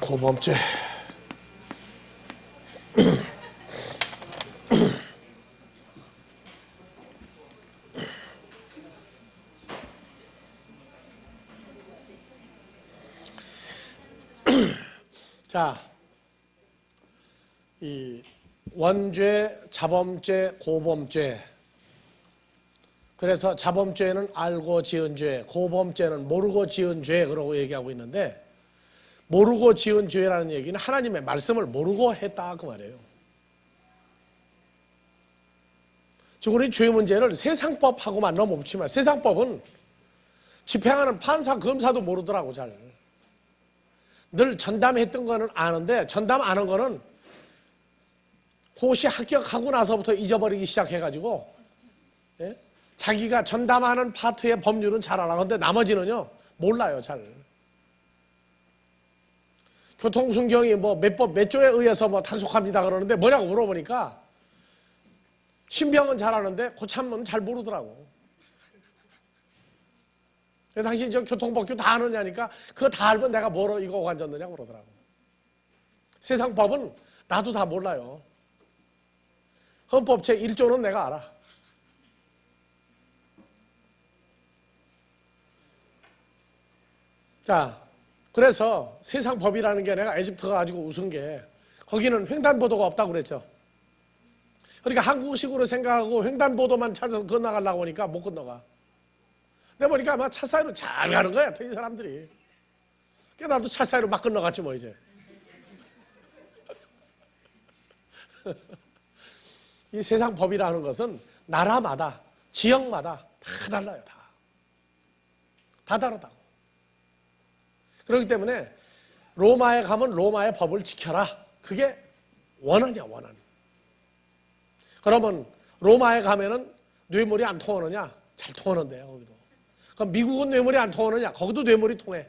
고범죄. 자, 이 원죄, 자범죄, 고범죄. 그래서 자범죄는 알고 지은 죄, 고범죄는 모르고 지은 죄 그러고 얘기하고 있는데, 모르고 지은 죄라는 얘기는 하나님의 말씀을 모르고 했다 그 말이에요. 즉 우리 죄 문제를 세상법하고만 너무 묻지만, 세상법은 집행하는 판사, 검사도 모르더라고 잘. 늘 전담했던 거는 아는데, 전담 안 한 거는 고시 합격하고 나서부터 잊어버리기 시작해가지고, 예? 자기가 전담하는 파트의 법률은 잘 알아. 근데 나머지는요 몰라요 잘. 교통순경이 뭐 몇 법 몇 조에 의해서 뭐 단속합니다 그러는데 뭐냐고 물어보니까 신병은 잘 아는데 고참은 잘 모르더라고. 당신 저 교통법규 다 아느냐니까 그거 다 알면 내가 뭐로 이거 관졌느냐고 그러더라고. 세상 법은 나도 다 몰라요. 헌법 제 1조는 내가 알아. 자, 그래서 세상 법이라는 게 내가 에집트 가가지고 웃은 게, 거기는 횡단보도가 없다고 그랬죠. 그러니까 한국식으로 생각하고 횡단보도만 찾아서 건너가려고 하니까 못 건너가. 내가 보니까 아마 차 사이로 잘 가는 거야, 이 사람들이. 그러니까 나도 차 사이로 막 건너갔지 뭐 이제. 이 세상 법이라는 것은 나라마다, 지역마다 다 달라요, 다. 다 다르다고. 그렇기 때문에 로마에 가면 로마의 법을 지켜라. 그게 원한이야, 원한. 그러면 로마에 가면은 뇌물이 안 통하느냐? 잘 통하는데요, 거기도. 그럼 미국은 뇌물이 안 통하느냐? 거기도 뇌물이 통해.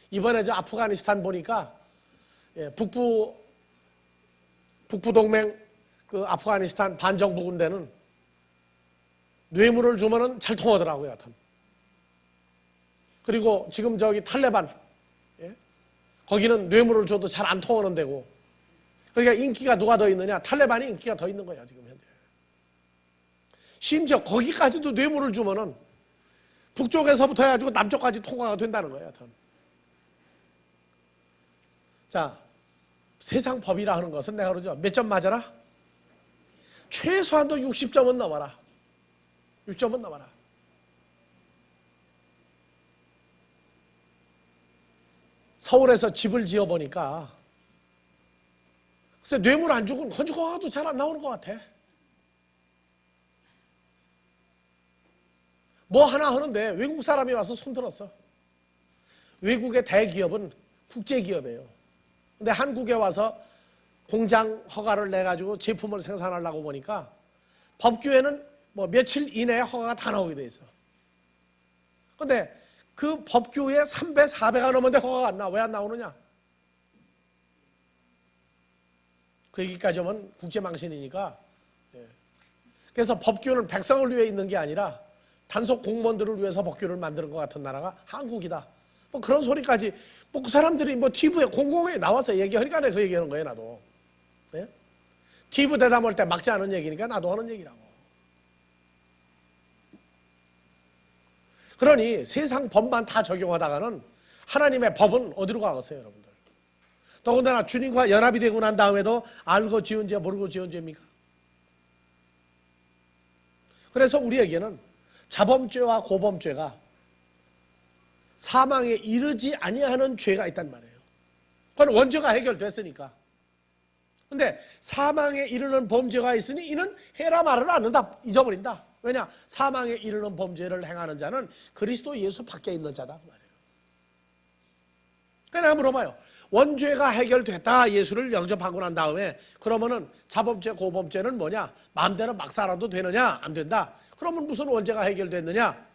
이번에 저 아프가니스탄 보니까, 예, 북부 동맹 그 아프가니스탄 반정부 군대는 뇌물을 주면은 잘 통하더라고요, 하여튼. 그리고 지금 저기 탈레반, 예? 거기는 뇌물을 줘도 잘 안 통하는 데고. 그러니까 인기가 누가 더 있느냐? 탈레반이 인기가 더 있는 거야, 지금 현재. 심지어 거기까지도 뇌물을 주면은 북쪽에서부터 해가지고 남쪽까지 통과가 된다는 거예요, 하여튼. 자, 세상 법이라 하는 것은 내가 그러죠. 몇 점 맞아라? 최소한도 60점은 넘어라. 6점은 넘어라. 서울에서 집을 지어보니까 글쎄 뇌물 안 주고 건축허가도 잘 안 나오는 것 같아. 뭐 하나 하는데 외국 사람이 와서 손들었어. 외국의 대기업은 국제기업이에요. 근데 한국에 와서 공장 허가를 내가지고 제품을 생산하려고 보니까 법규에는 뭐 며칠 이내에 허가가 다 나오게 돼 있어. 근데 그 법규에 3배, 4배가 넘었는데 허가가 안 나와. 왜 안 나오느냐? 그 얘기까지 하면 국제망신이니까. 그래서 법규는 백성을 위해 있는 게 아니라 단속 공무원들을 위해서 법규를 만드는 것 같은 나라가 한국이다. 뭐 그런 소리까지, 뭐 그 사람들이 뭐 TV에 공공에 나와서 얘기하니까 내가 그 얘기하는 거예요, 나도. 네? TV 대담할 때 막지 않은 얘기니까 나도 하는 얘기라고. 그러니 세상 법만 다 적용하다가는 하나님의 법은 어디로 가겠어요, 여러분들? 더군다나 주님과 연합이 되고 난 다음에도 알고 지은 죄, 모르고 지은 죄입니까? 그래서 우리에게는 자범죄와 고범죄가 사망에 이르지 아니하는 죄가 있단 말이에요. 그건 원죄가 해결됐으니까. 근데 사망에 이르는 범죄가 있으니 이는 해라 말을 않는다. 잊어버린다. 왜냐? 사망에 이르는 범죄를 행하는 자는 그리스도 예수 밖에 있는 자다 그 말이에요. 그러니까 내가 물어봐요. 원죄가 해결됐다. 예수를 영접하고 난 다음에 그러면은 자범죄, 고범죄는 뭐냐? 마음대로 막 살아도 되느냐? 안 된다. 그러면 무슨 원죄가 해결됐느냐?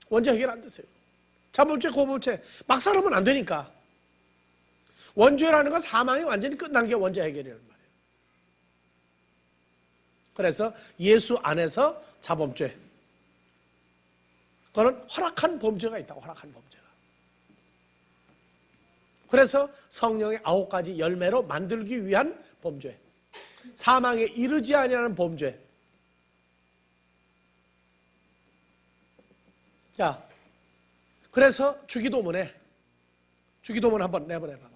원죄 해결 안 됐어요. 자범죄, 고범죄 막 살으면 안 되니까. 원죄라는 건 사망이 완전히 끝난 게 원죄 해결이란 말이에요. 그래서 예수 안에서 자범죄, 그거는 허락한 범죄가 있다고. 허락한 범죄가. 그래서 성령의 9가지 열매로 만들기 위한 범죄, 사망에 이르지 아니하는 범죄. 자, 그래서 주기도문 한번 내보내 봐봐요.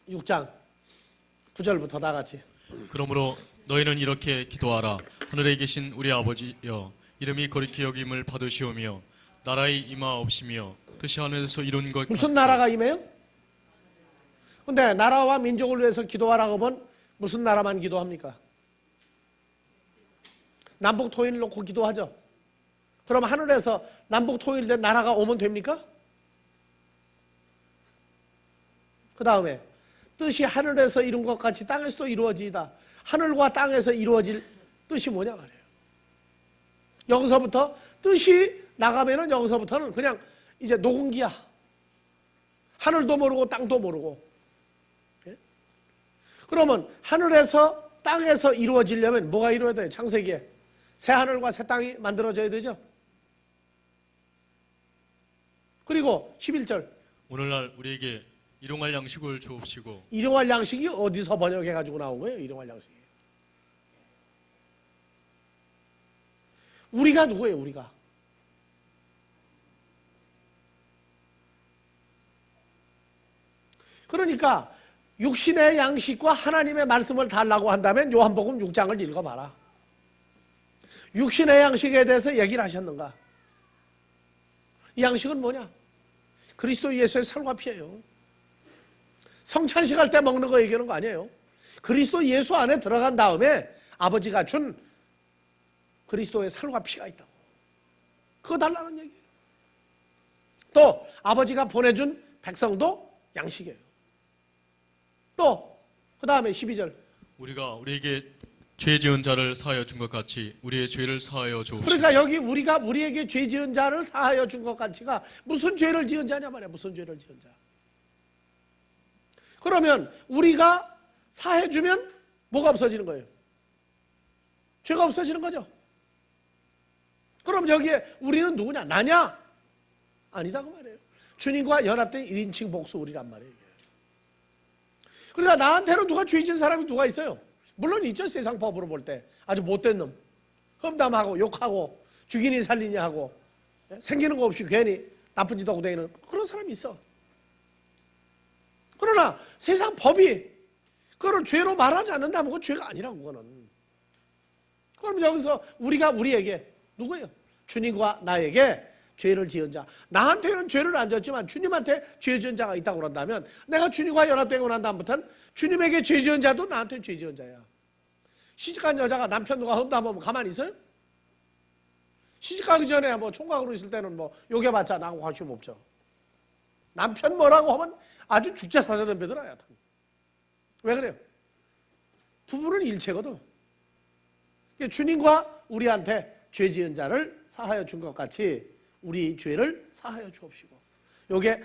6장 9절부터 다 같이. 그러므로 너희는 이렇게 기도하라. 하늘에 계신 우리 아버지여, 이름이 거룩히 여김을 받으시오며 나라의 임하옵시며 뜻이 하늘에서 이룬 것 무슨 같이. 나라가 임해요? 근데 나라와 민족을 위해서 기도하라고 하면 무슨 나라만 기도합니까? 남북 통일을 놓고 기도하죠. 그럼 하늘에서 남북 통일된 나라가 오면 됩니까? 그 다음에 뜻이 하늘에서 이룬 것 같이 땅에서도 이루어지이다. 하늘과 땅에서 이루어질 뜻이 뭐냐 말이에요. 여기서부터 뜻이 나가면은 여기서부터는 그냥 이제 녹음기야. 하늘도 모르고 땅도 모르고. 예? 그러면 하늘에서 땅에서 이루어지려면 뭐가 이루어야 돼요? 창세기에 새 하늘과 새 땅이 만들어져야 되죠. 그리고 11절 오늘날 우리에게 일용할 양식을 주옵시고. 일용할 양식이 어디서 번역해가지고 나온 거예요? 일용할 양식이. 우리가 누구예요? 우리가. 그러니까 육신의 양식과 하나님의 말씀을 달라고 한다면 요한복음 6장을 읽어봐라. 육신의 양식에 대해서 얘기를 하셨는가? 이 양식은 뭐냐? 그리스도 예수의 살과 피예요. 성찬식 할 때 먹는 거 얘기하는 거 아니에요. 그리스도 예수 안에 들어간 다음에 아버지가 준 그리스도의 살과 피가 있다고. 그거 달라는 얘기예요. 또 아버지가 보내준 백성도 양식이에요. 또 그 다음에 12절 우리가 우리에게 죄 지은 자를 사하여 준 것 같이 우리의 죄를 사하여 주옵시고. 그러니까 여기 우리가 우리에게 죄 지은 자를 사하여 준 것 같이가 무슨 죄를 지은 자냐 말이야. 무슨 죄를 지은 자. 그러면 우리가 사해주면 뭐가 없어지는 거예요? 죄가 없어지는 거죠. 그럼 여기에 우리는 누구냐? 나냐? 아니다 그 말이에요. 주님과 연합된 1인칭 복수 우리란 말이에요. 그러니까 나한테는 누가 죄 지은 사람이 누가 있어요? 물론 있죠. 세상 법으로 볼 때 아주 못된 놈, 험담하고 욕하고 죽이니 살리니 하고 생기는 거 없이 괜히 나쁜 짓 하고 다니는 그런 사람이 있어. 그러나 세상 법이 그걸 죄로 말하지 않는다면 그건 죄가 아니라고. 그거는. 그럼 여기서 우리가 우리에게 누구예요? 주님과 나에게 죄를 지은 자. 나한테는 죄를 안 졌지만 주님한테 죄 지은 자가 있다고 그런다면 내가 주님과 연합되고 난 다음부터는 주님에게 죄 지은 자도 나한테 죄 지은 자야. 시집간 여자가 남편 누가 험담하면 가만히 있어요? 시집가기 전에 뭐 총각으로 있을 때는 뭐 욕해봤자 나하고 관심 없죠. 남편 뭐라고 하면 아주 죽자사자된 배들 하여튼. 왜 그래요? 부부는 일체거든. 주님과 우리한테 죄 지은 자를 사하여 준 것 같이 우리 죄를 사하여 주옵시고. 요게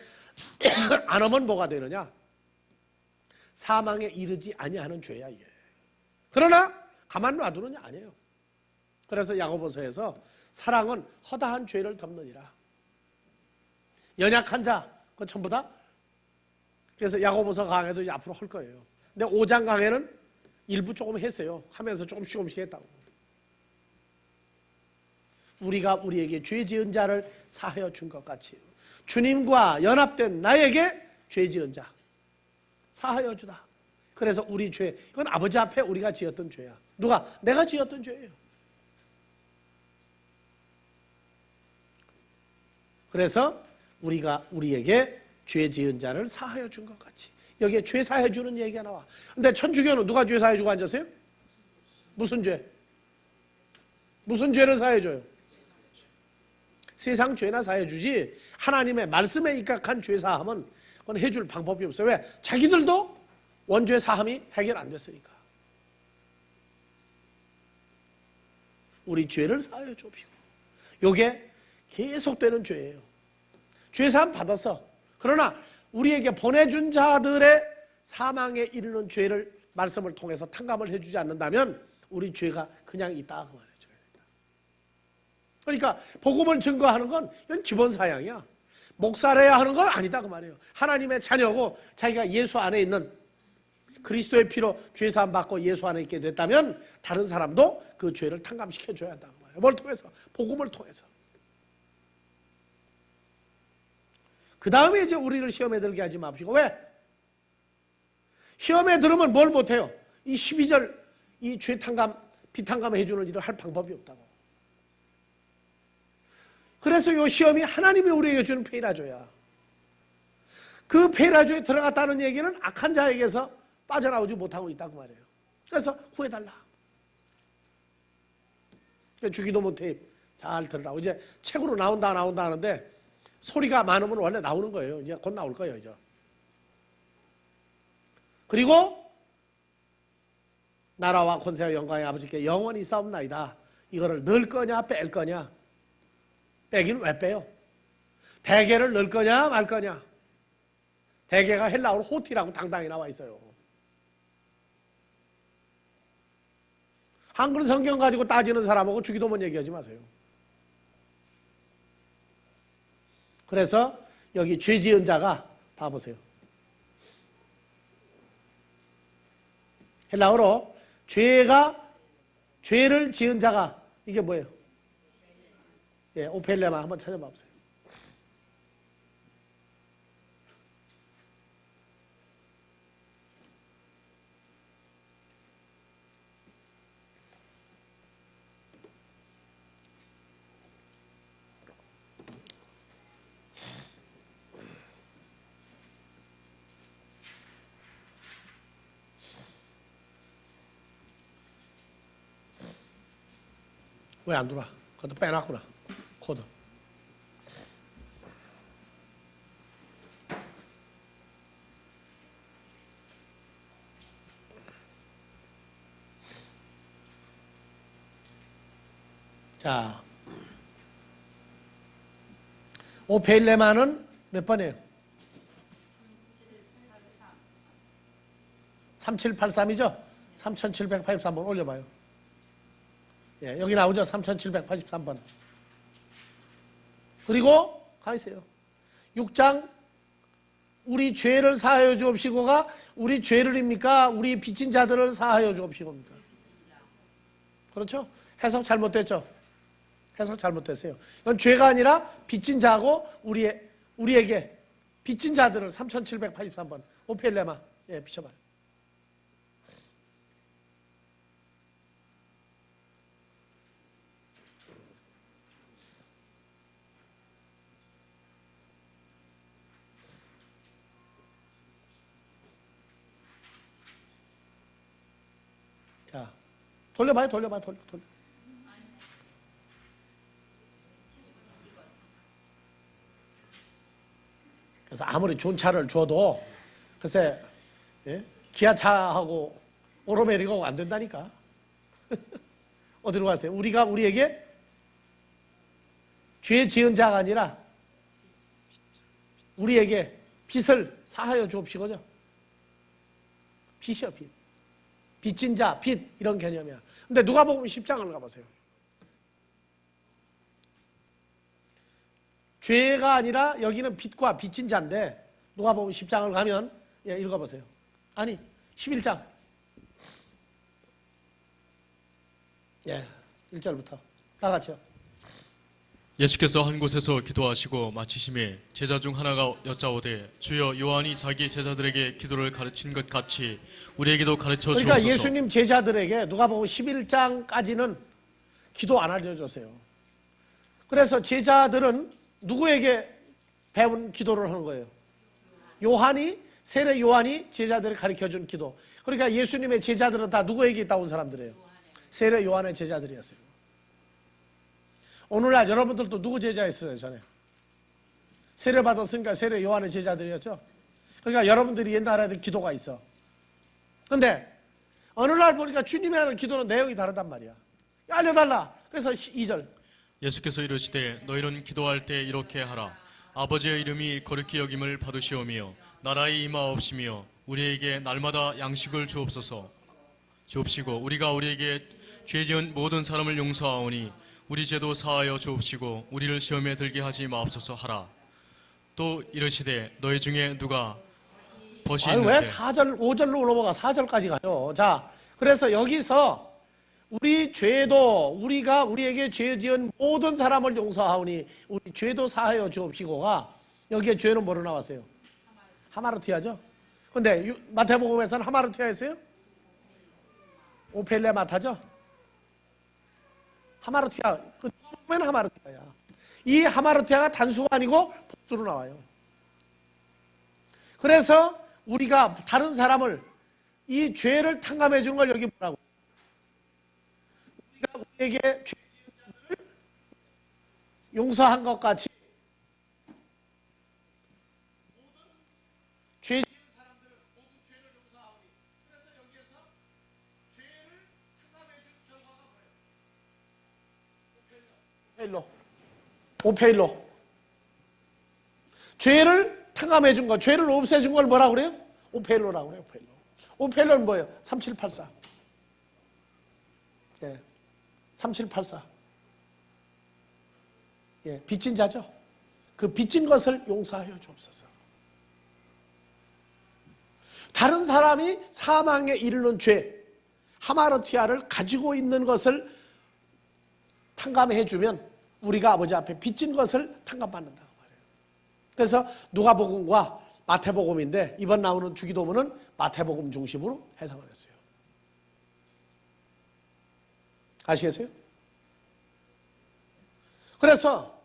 안 하면 뭐가 되느냐? 사망에 이르지 아니하는 죄야 이게. 그러나 가만 놔두느냐? 아니에요. 그래서 야고보서에서 사랑은 허다한 죄를 덮느니라. 연약한 자, 그거 전부 다. 그래서 야고보서 강해도 이제 앞으로 할 거예요. 근데 5장 강해는 일부 조금 했어요. 하면서 조금씩 했다고. 우리가 우리에게 죄 지은 자를 사하여 준 것 같이 주님과 연합된 나에게 죄 지은 자 사하여 주다. 그래서 우리 죄, 이건 아버지 앞에 우리가 지었던 죄야. 누가? 내가 지었던 죄예요. 그래서 우리가 우리에게 죄 지은 자를 사하여 준 것 같이. 여기에 죄 사하여 주는 얘기가 나와. 근데 천주교는 누가 죄 사하여 주고 앉았어요? 무슨 죄? 무슨 죄를 사하여 줘요? 세상 죄나 사해 주지 하나님의 말씀에 입각한 죄 사함은 그건 해줄 방법이 없어요. 왜? 자기들도 원죄 사함이 해결 안 됐으니까. 우리 죄를 사하여 주옵시고. 요게 계속되는 죄예요. 죄 사함 받았어. 그러나 우리에게 보내준 자들의 사망에 이르는 죄를 말씀을 통해서 탕감을 해주지 않는다면 우리 죄가 그냥 있다 그 말이에요. 그러니까 복음을 증거하는 건 이건 기본 사양이야. 목사래야 하는 건 아니다 그 말이에요. 하나님의 자녀고 자기가 예수 안에 있는 그리스도의 피로 죄사함 받고 예수 안에 있게 됐다면 다른 사람도 그 죄를 탕감시켜 줘야 한다 그 말이에요. 뭘 통해서? 복음을 통해서. 그 다음에 이제 우리를 시험에 들게 하지 마시고. 왜? 시험에 들으면 뭘 못해요? 이 12절 이 죄 탕감 비탕감 해주는 일을 할 방법이 없다고. 그래서 이 시험이 하나님이 우리에게 주는 페이라조야. 그 페이라조에 들어갔다는 얘기는 악한 자에게서 빠져나오지 못하고 있다고 말이에요. 그래서 구해달라. 주기도문 테이프 잘 들으라고. 이제 책으로 나온다 하는데 소리가 많으면 원래 나오는 거예요. 이제 곧 나올 거예요. 이제. 그리고 나라와 권세와 영광의 아버지께 영원히 싸움나이다. 이거를 넣을 거냐 뺄 거냐. 빼기는 왜 빼요? 대개를 넣을 거냐 말 거냐. 대개가 헬라어로 호티라고 당당히 나와 있어요. 한글 성경 가지고 따지는 사람하고 주기도문 얘기하지 마세요. 그래서 여기 죄 지은 자가 봐보세요. 헬라어로 죄를 지은 자가 이게 뭐예요? 예, 오펠레마 한번 찾아봐 보세요. 왜 안 들어와? 그것도 빼놨구나. 코드. 자, 오페일레마는 몇 번이에요? 3783이죠? 3783번 올려봐요. 예, 여기 나오죠? 3783번. 그리고 가있어요. 6장 우리 죄를 사하여 주옵시고가 우리 죄를입니까? 우리 빚진 자들을 사하여 주옵시고입니까? 그렇죠? 해석 잘못됐죠? 해석 잘못됐어요. 이건 죄가 아니라 빚진 자고 우리에게 빚진 자들을 3783번 오펠레마 예, 비춰봐요. 자, 돌려. 그래서 아무리 좋은 차를 줘도 글쎄 예? 기아차하고 오로메리가 안 된다니까. 어디로 가세요? 우리가 우리에게 죄 지은 자가 아니라 우리에게 빚을 사하여 주옵시고죠. 빚이요, 빚. 빚진 자, 빚 이런 개념이야. 근데 누가복음 10장을 가보세요. 죄가 아니라 여기는 빚과 빚진 자인데 누가복음 10장을 가면 예, 읽어보세요. 아니 11장 예, 1절부터 다 같이요. 예수께서 한 곳에서 기도하시고 마치심에 제자 중 하나가 여짜오되 주여 요한이 자기 제자들에게 기도를 가르친 것 같이 우리에게도 가르쳐 주옵소서. 그러니까 예수님 제자들에게 누가복음 11장까지는 기도 안 알려줬어요. 그래서 제자들은 누구에게 배운 기도를 하는 거예요? 세례 요한이 제자들을 가르쳐준 기도. 그러니까 예수님의 제자들은 다 누구에게 있다 온 사람들이에요? 세례 요한의 제자들이었어요. 오늘날 여러분들도 누구 제자였어요? 전에 세례 받았으니까 세례 요한의 제자들이었죠. 그러니까 여러분들이 옛날에 하던 기도가 있어. 그런데 어느 날 보니까 주님이 하는 기도는 내용이 다르단 말이야. 알려달라. 그래서 2절 예수께서 이르시되 너희는 기도할 때 이렇게 하라. 아버지의 이름이 거룩히 여김을 받으시오며 나라의 임하옵시며 우리에게 날마다 양식을 주옵시고 우리가 우리에게 죄 지은 모든 사람을 용서하오니 우리 죄도 사하여 주옵시고 우리를 시험에 들게 하지 마옵소서 하라. 또 이르시되 너희 중에 누가 벗이 아니, 있는데 왜 4절, 5절로 넘어가 4절까지 가요? 자, 그래서 여기서 우리 죄도 우리가 우리에게 죄 지은 모든 사람을 용서하오니 우리 죄도 사하여 주옵시고가 여기에 죄는 뭐로 나왔어요? 하마르티아죠. 근데 마태복음에서는 하마르티아였어요? 오펠레마타죠. 하마르티아. 그 보면 하마르티아야. 이 하마르티아가 단수가 아니고 복수로 나와요. 그래서 우리가 다른 사람을 이 죄를 탕감해 주는 걸 여기 뭐라고? 우리가 우리에게 죄 지은 자들을 용서한 것 같이 죄 지은 사람들 모두 죄를 용서하오니. 그래서 여기에서 죄를 탕감해 주는 결과가 뭐예요? 오페일로. 죄를 탕감해 준 거, 죄를 없애 준 걸 뭐라고 그래요? 오페일로라고 그래요. 오페일로는 뭐예요? 3784. 예. 3784. 예, 빚진 자죠. 그 빚진 것을 용서하여 주옵소서. 다른 사람이 사망에 이르는 죄, 하마르티아를 가지고 있는 것을 탕감해 주면 우리가 아버지 앞에 빚진 것을 탕감받는다고 말해요. 그래서 누가복음과 마태복음인데 이번 나오는 주기도문은 마태복음 중심으로 해석을 했어요. 아시겠어요? 그래서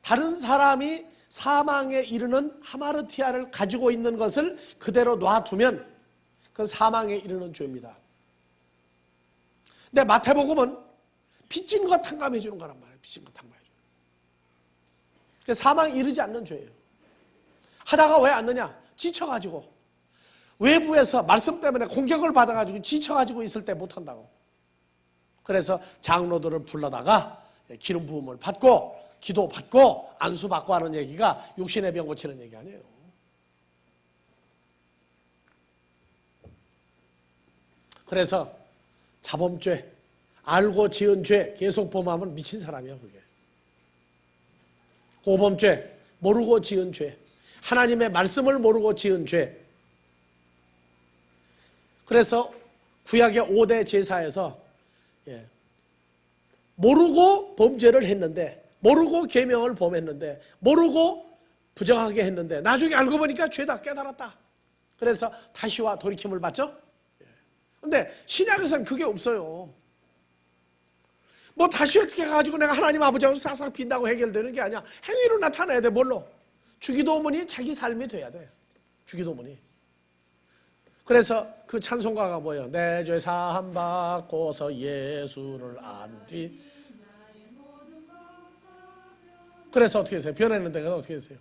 다른 사람이 사망에 이르는 하마르티아를 가지고 있는 것을 그대로 놔두면 그 사망에 이르는 죄입니다. 근데 마태복음은 빚진 것 탕감해 주는 거란 말이에요. 빚진 것 탕감해 주는 거. 사망에 이르지 않는 죄예요. 하다가 왜 안 느냐? 지쳐가지고 외부에서 말씀 때문에 공격을 받아가지고 지쳐가지고 있을 때 못한다고. 그래서 장로들을 불러다가 기름 부음을 받고 기도 받고 안수 받고 하는 얘기가 육신의 병 고치는 얘기 아니에요. 그래서 자범죄, 알고 지은 죄 계속 범하면 미친 사람이야 그게. 고범죄, 모르고 지은 죄, 하나님의 말씀을 모르고 지은 죄. 그래서 구약의 5대 제사에서 모르고 범죄를 했는데, 모르고 계명을 범했는데, 모르고 부정하게 했는데 나중에 알고 보니까 죄다 깨달았다. 그래서 다시와 돌이킴을 받죠. 근데 신약에서는 그게 없어요. 뭐 다시 어떻게 가지고 내가 하나님 아버지하고 싹싹 빈다고 해결되는 게 아니야. 행위로 나타내야 돼. 뭘로? 주기도문이 자기 삶이 돼야 돼. 주기도문이. 그래서 그 찬송가가 뭐예요? 내 죄 사함 받고서 예수를 안 뒤. 그래서 어떻게 했어요? 변했는데 그래서 어떻게 했어요?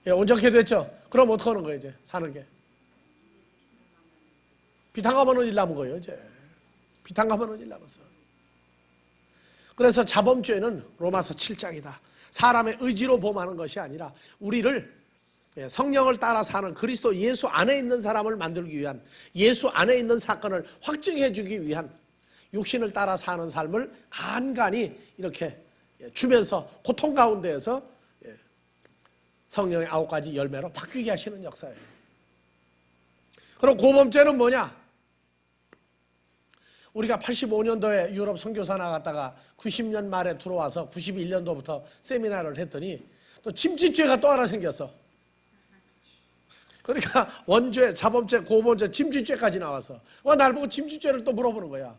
예, 온전케 됐죠? 그럼 어떻게 하는 거예요 이제? 사는 게. 비탕감하는 일 남은 거예요 이제. 비탕감하는 일 남았어. 그래서 자범죄는 로마서 7장이다. 사람의 의지로 범하는 것이 아니라 우리를 성령을 따라 사는 그리스도 예수 안에 있는 사람을 만들기 위한, 예수 안에 있는 사건을 확증해 주기 위한 육신을 따라 사는 삶을 간간히 이렇게 주면서 고통 가운데에서 성령의 9가지 열매로 바뀌게 하시는 역사예요. 그럼 고범죄는 뭐냐? 우리가 85년도에 유럽 선교사 나갔다가 90년 말에 들어와서 91년도부터 세미나를 했더니 또 침짓죄가 또 하나 생겼어. 그러니까 원죄, 자범죄, 고범죄, 침짓죄까지 나와서 날 보고 침짓죄를 또 물어보는 거야.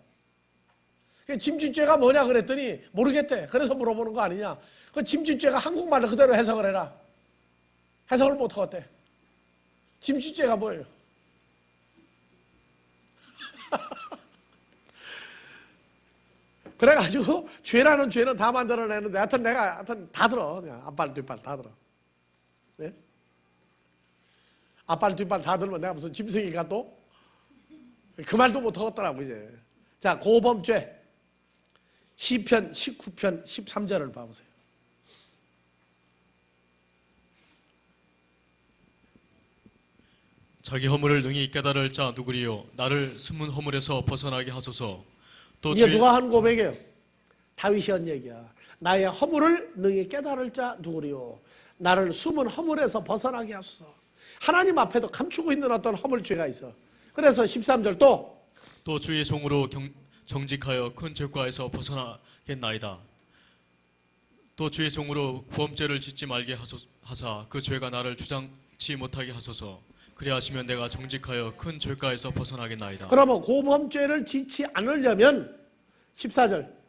침짓죄가 뭐냐 그랬더니 모르겠대. 그래서 물어보는 거 아니냐. 그 침짓죄가 한국말로 그대로 해석을 해라. 해석을 못하겠대. 침짓죄가 뭐예요? 그래가지고 죄라는 죄는 다 만들어내는데 하여튼 내가 다 들어. 그냥 앞발 뒷발 다 들어. 네? 앞발 뒷발 다 들으면 내가 무슨 짐승이가 또? 그 말도 못하겠더라고 이제. 자, 고범죄 시편 19편 13절을 봐보세요. 자기 허물을 능히 깨달을 자 누구리요? 나를 숨은 허물에서 벗어나게 하소서. 또 이게 누가 한 고백이에요? 다윗이 한 얘기야. 나의 허물을 능히 깨달을 자 누구리요. 나를 숨은 허물에서 벗어나게 하소서. 하나님 앞에도 감추고 있는 어떤 허물 죄가 있어. 그래서 13절 또 주의 종으로 정직하여 큰 죄과에서 벗어나겠나이다. 또 주의 종으로 구범죄를 짓지 말게 하사 그 죄가 나를 주장치 못하게 하소서. 그리하시면 내가 정직하여 큰 죄과에서 벗어나겠나이다. 그러면 고범죄를 짓지 않으려면 14절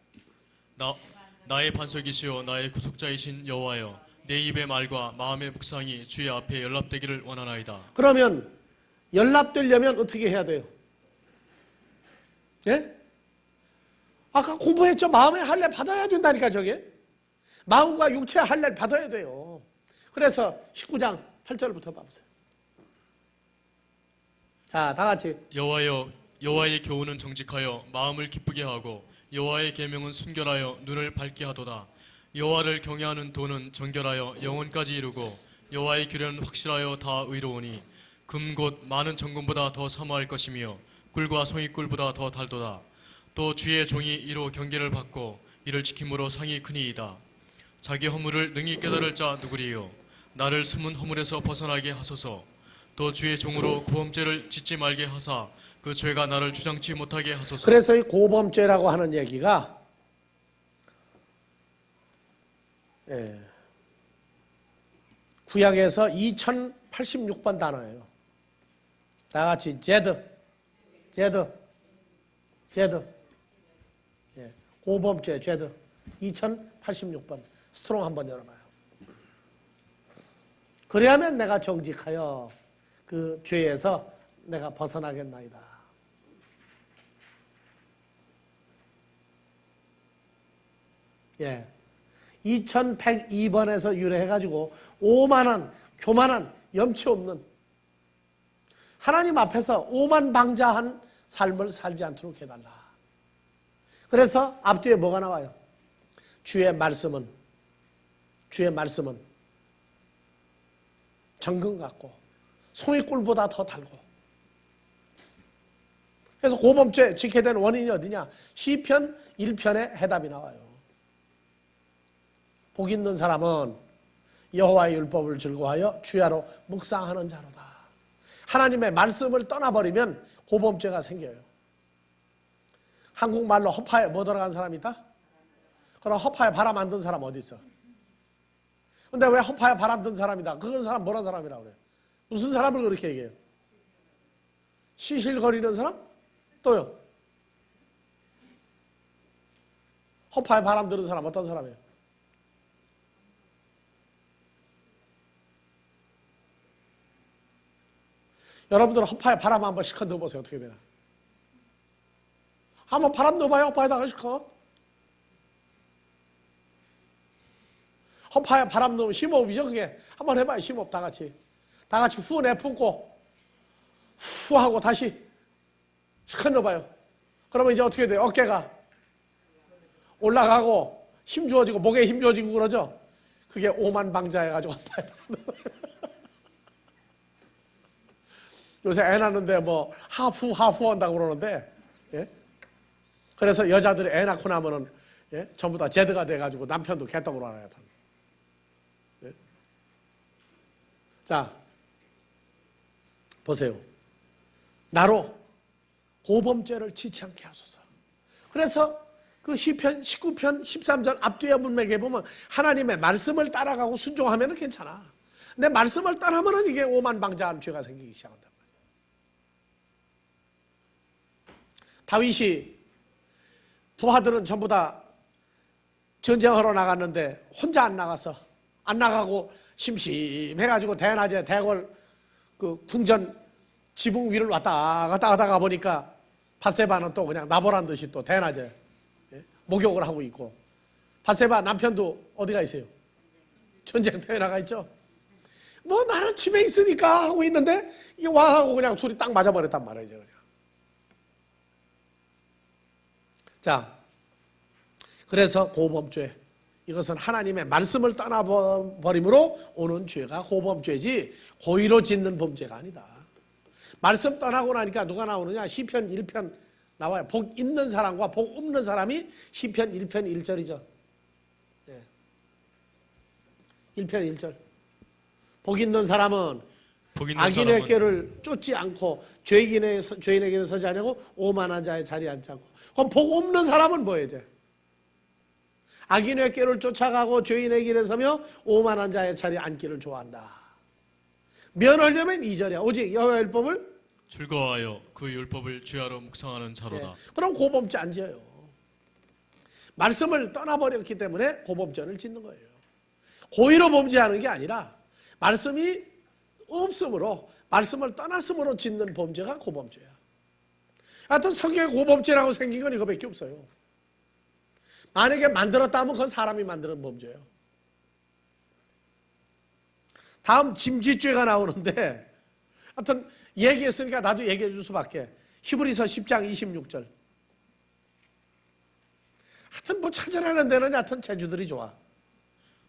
나의 반석이시요 나의 구속자이신 여호와여 내 입의 말과 마음의 묵상이 주의 앞에 연락되기를 원하나이다. 그러면 연락되려면 어떻게 해야 돼요? 예? 아까 공부했죠? 마음의 할례 받아야 된다니까 저게. 마음과 육체의 할례를 받아야 돼요. 그래서 19장 8절부터 봐보세요. 자, 다 같이 여호와여 여호와의 교훈은 정직하여 마음을 기쁘게 하고 여호와의 계명은 순결하여 눈을 밝게 하도다. 여호와를 경외하는 도는 정결하여 영혼까지 이루고 여호와의 규례는 확실하여 다 의로우니 금 곧 많은 정금보다 더 사모할 것이며 꿀과 송이꿀보다 더 달도다. 또 주의 종이 이로 경계를 받고 이를 지킴으로 상이 크니이다. 자기 허물을 능히 깨달을 자 누구리요. 나를 숨은 허물에서 벗어나게 하소서. 또 주의 종으로 고범죄를 짓지 말게 하사 그 죄가 나를 주장치 못하게 하소서. 그래서 이 고범죄라고 하는 얘기가 구약에서 2086번 단어예요. 다 같이 제드. 고범죄 제드 2086번 스트롱 한번 열어봐요. 그래야면 내가 정직하여 그 죄에서 내가 벗어나겠나이다. 예. 2102번에서 유래해가지고 오만한, 교만한, 염치 없는 하나님 앞에서 오만방자한 삶을 살지 않도록 해달라. 그래서 앞뒤에 뭐가 나와요? 주의 말씀은 정금 같고 송이꿀보다 더 달고. 그래서 고범죄 지켜야 되는 원인이 어디냐? 시편 1편에 해답이 나와요. 복 있는 사람은 여호와의 율법을 즐거워하여 주야로 묵상하는 자로다. 하나님의 말씀을 떠나버리면 고범죄가 생겨요. 한국말로 허파에 뭐 들어간 사람이 있다? 그럼 허파에 바람 안 든 사람 어디 있어? 근데 왜 허파에 바람 든 사람이다? 그건 사람 뭐란 사람이라고 그래요? 무슨 사람을 그렇게 얘기해요? 시실거리는 사람? 또요? 허파에 바람 드는 사람 어떤 사람이에요? 여러분들 허파에 바람 한번 실컷 넣어보세요. 어떻게 되나? 한번 바람 넣어봐요. 허파에다가 실컷. 허파에 바람 넣으면 심호흡이죠. 그게. 한번 해봐요. 심호흡 다 같이. 다 같이 후 내뿜고 후 하고 다시 실컷 넣어봐요. 그러면 이제 어떻게 돼요? 어깨가 올라가고 힘 주어지고 목에 힘 주어지고 그러죠. 그게 오만방자해가지고 허파에 바람 넣어요. 요새 애 낳는데 뭐 하후 한다고 그러는데, 예? 그래서 여자들이 애 낳고 나면은, 예? 전부 다 제드가 돼가지고 남편도 개떡으로 알아요. 예? 자, 보세요. 나로 고범죄를 지지 않게 하소서. 그래서 그 시편 19편 13절 앞뒤에 문맥에 보면 하나님의 말씀을 따라가고 순종하면 괜찮아. 근데 말씀을 따라하면 이게 오만방자한 죄가 생기기 시작한다. 다윗이 부하들은 전부 다 전쟁하러 나갔는데 혼자 안 나가고 심심해가지고 대낮에 대궐 그 궁전 지붕 위를 왔다 갔다 하다가 보니까 밧세바는 또 그냥 나보란 듯이 또 대낮에 목욕을 하고 있고, 밧세바 남편도 어디가 있어요? 전쟁터에 나가 있죠. 뭐 나는 집에 있으니까 하고 있는데 이게 왕하고 그냥 둘이 딱 맞아버렸단 말이죠. 그냥. 자, 그래서 고범죄, 이것은 하나님의 말씀을 떠나버림으로 오는 죄가 고범죄지 고의로 짓는 범죄가 아니다. 말씀 떠나고 나니까 누가 나오느냐? 시편 1편 나와요. 복 있는 사람과 복 없는 사람이 시편 1편 1절이죠. 1편 1절. 복 있는 사람은 복 있는 악인의 사람은 꾀를 쫓지 않고 죄인에게는 서지 아니하고 오만한 자의 자리에 앉지 않고. 그럼 복 없는 사람은 뭐예요 이제? 악인의 꾀를 쫓아가고 죄인의 길에 서며 오만한 자의 자리에 앉기를 좋아한다. 면하려면 2절이야. 오직 여호와의 율법을 즐거워하여 그 율법을 주야로 묵상하는 자로다. 예. 그럼 고범죄 안 지어요. 말씀을 떠나버렸기 때문에 고범죄를 짓는 거예요. 고의로 범죄하는 게 아니라 말씀이 없으므로 말씀을 떠났으므로 짓는 범죄가 고범죄야. 하여튼 성경에 고범죄라고 생긴 건 이거밖에 없어요. 만약에 만들었다면 그건 사람이 만드는 범죄예요. 다음 짐짓죄가 나오는데 하여튼 얘기했으니까 나도 얘기해 줄 수밖에. 히브리서 10장 26절. 하여튼 뭐 찾아내는 데는 하여튼 재주들이 좋아.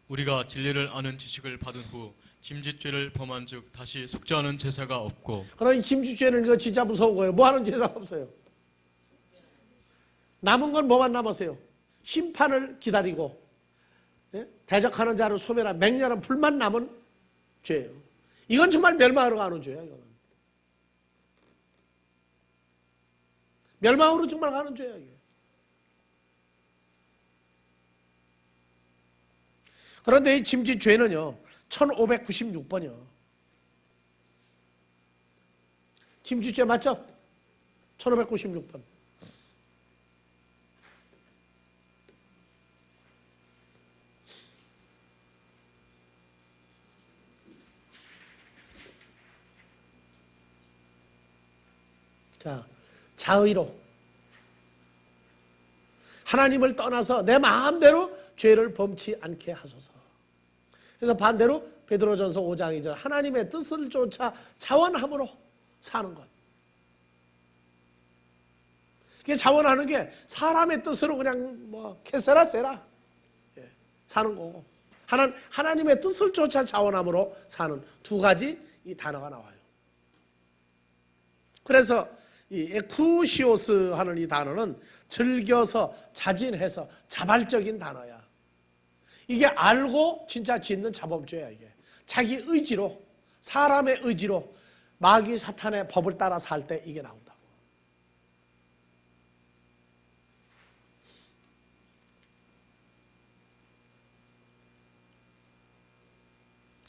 우리가 진리를 아는 지식을 받은 후 짐짓죄를 범한즉 다시 숙제하는 제사가 없고. 그러니 짐짓죄는 이거 진짜 무서운 거예요. 뭐 하는 제사가 없어요. 남은 건 뭐만 남았어요? 심판을 기다리고 대적하는 자를 소멸한 맹렬한 불만 남은 죄예요. 이건 정말 멸망으로 가는 죄야. 이거는 멸망으로 정말 가는 죄야. 이게. 그런데 이 짐짓죄는요 1596번이요. 짐짓죄 맞죠? 1596번. 자, 자의로 하나님을 떠나서 내 마음대로 죄를 범치 않게 하소서. 그래서 반대로 베드로전서 5장 2절 하나님의 뜻을 쫓아 자원함으로 사는 것. 이게 자원하는 게 사람의 뜻으로 그냥 뭐 캐세라 세라 사는 거고, 하나님의 뜻을 쫓아 자원함으로 사는 두 가지 이 단어가 나와요. 그래서 이 에쿠시오스 하는 이 단어는 즐겨서 자진해서 자발적인 단어야. 이게 알고 진짜 짓는 자범죄야. 이게 자기 의지로, 사람의 의지로 마귀 사탄의 법을 따라 살 때 이게 나온다고.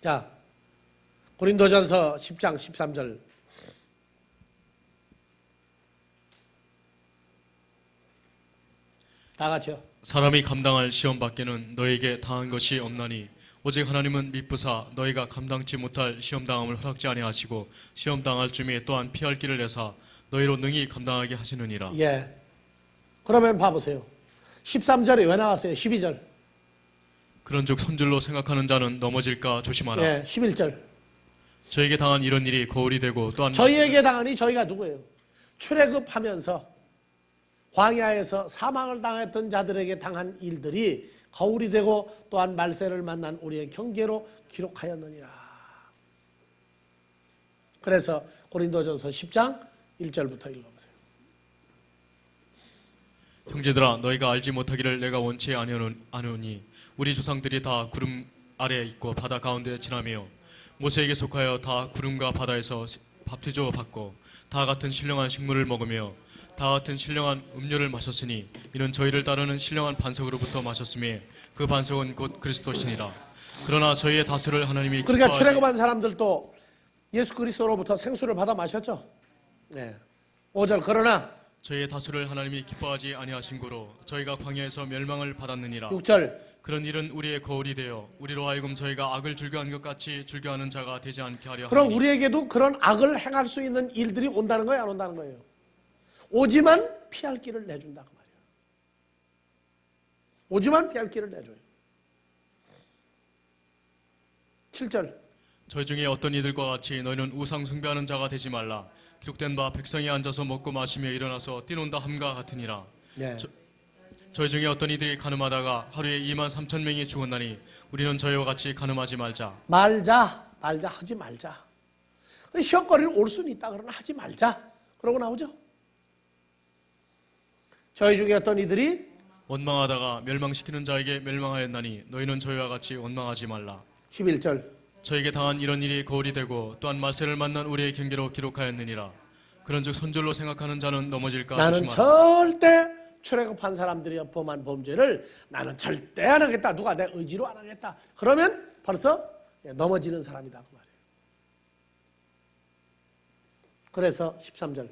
자, 고린도전서 10장 13절 다 같이요. 사람이 감당할 시험 밖에는 너에게 당한 것이 없나니 오직 하나님은 미쁘사 너희가 감당치 못할 시험 당함을 허락지 아니하시고 시험 당할 쯤에 또한 피할 길을 내사 너희로 능히 감당하게 하시느니라. 예. 그러면 봐보세요. 13절에 왜 나왔어요? 12절. 그런즉 손질로 생각하는 자는 넘어질까 조심하라. 예, 11절. 저에게 당한 이런 일이 거울이 되고 또한 저희에게 당하니 저희가 누구예요? 출애굽하면서 광야에서 사망을 당했던 자들에게 당한 일들이 거울이 되고 또한 말세를 만난 우리의 경계로 기록하였느니라. 그래서 고린도전서 10장 1절부터 읽어보세요. 형제들아 너희가 알지 못하기를 내가 원치 아니오니 우리 조상들이 다 구름 아래에 있고 바다 가운데 지나며 모세에게 속하여 다 구름과 바다에서 밥티조 받고 다 같은 신령한 식물을 먹으며 다 같은 신령한 음료를 마셨으니 이는 저희를 따르는 신령한 반석으로부터 마셨음에 그 반석은 곧 그리스도시니라. 그러나 저희의 다수를 하나님이 그러니까 기뻐하지 출애굽한 사람들도 예수 그리스도로부터 생수를 받아 마셨죠. 네. 5절 그러나 저희의 다수를 하나님이 기뻐하지 아니하신 고로 저희가 광야에서 멸망을 받았느니라. 6절 그런 일은 우리의 거울이 되어 우리로 하여금 저희가 악을 즐겨한 것 같이 즐겨하는 자가 되지 않게 하려 그럼 하니 우리에게도 그런 악을 행할 수 있는 일들이 온다는 거예요, 안 온다는 거예요? 오지만 피할 길을 내준다 그 말이에요. 오지만 피할 길을 내줘요. 7절 저희 중에 어떤 이들과 같이 너희는 우상 숭배하는 자가 되지 말라. 기록된 바 백성이 앉아서 먹고 마시며 일어나서 뛰논다 함과 같으니라. 네. 저희 중에 어떤 이들이 가늠하다가 하루에 2만 3천 명이 죽었나니 우리는 저희와 같이 가늠하지 말자. 말자 하지 말자. 시험거리를 올 수는 있다 그러나 하지 말자. 그러고 나오죠. 저희 중에 어떤 이들이 원망하다가 멸망시키는 자에게 멸망하였나니 너희는 저희와 같이 원망하지 말라. 11절. 저에게 당한 이런 일이 거울이 되고 또한 마세를 만난 우리의 경계로 기록하였느니라. 그런즉 손절로 생각하는 자는 넘어질까 나는 조심하라. 절대 출애굽한 사람들이 범한 범죄를 나는 절대 안 하겠다. 누가 내 의지로 안 하겠다. 그러면 벌써 넘어지는 사람이다 그 말이에요. 그래서 13절.